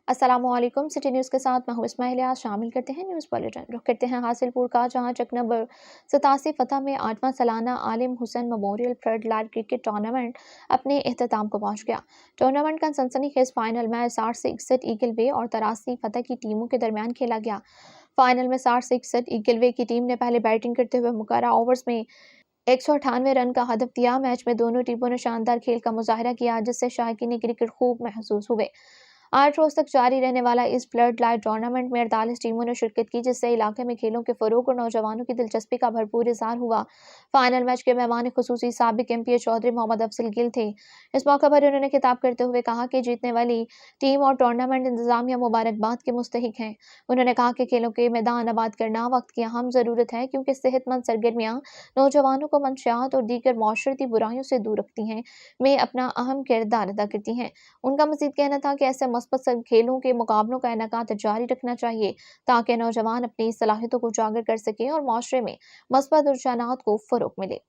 अस्सलामुअलैकुम। City news के साथ मैं हूं इस्माइल। आज शामिल करते हैं न्यूज़ बुलेटिन। रुख करते हैं हासिलपुर का, जहां चक नंबर 87 फतह में 8वां सालाना आलिम Hussain memorial flood light cricket tournament अपने अख्ताम को पहुंच गया। टूर्नामेंट का सनसनीखेज फाइनल मैच 60 से 61 ईगल वे और 83 फतह की टीमों के दरमियान खेला गया। फाइनल में 60 से 61 ईगल वे की टीम ने पहले बैटिंग करते हुए मुकर्रर ओवर्स में 198 रन का हदफ दिया। मैच में दोनों टीमों ने शानदार खेल का मुजाहरा किया, जिससे शायकीन क्रिकेट खूब महसूस हुए। 8 रोज तक जारी रहने वाला इस फ्लड लाइट टूर्नामेंट में 48 टीमों ने शिरकत की, जिससे इलाके में खेलों के फरोग और नौजवानों की दिलचस्पी का भरपूर इजहार हुआ। फाइनल मैच के मेहमान खुसूसी साबिक एमपीए चौधरी मोहम्मद अफजल गिल थे। इस मौके पर उन्होंने खिताब करते हुए कहा कि जीतने वाली टीम और टूर्नामेंट इंतजामिया मुबारकबाद के मुस्तहिक हैं। उन्होंने कहा कि खेलों के मैदान आबाद करना वक्त की अहम जरूरत है, क्योंकि सेहतमंद सरगर्मियां नौजवानों को मंशियात और दीगर माशरती बुराइयों से दूर रखती हैं में अपना अहम किरदार अदा करती हैं। उनका मजीद कहना था कि ऐसे मस्बत खेलों के मुकाबलों का इनेकाद जारी रखना चाहिए, ताकि नौजवान अपनी सलाहियतों को उजागर कर सकें और माशरे में मस्बत रुझानात को फरोग मिले।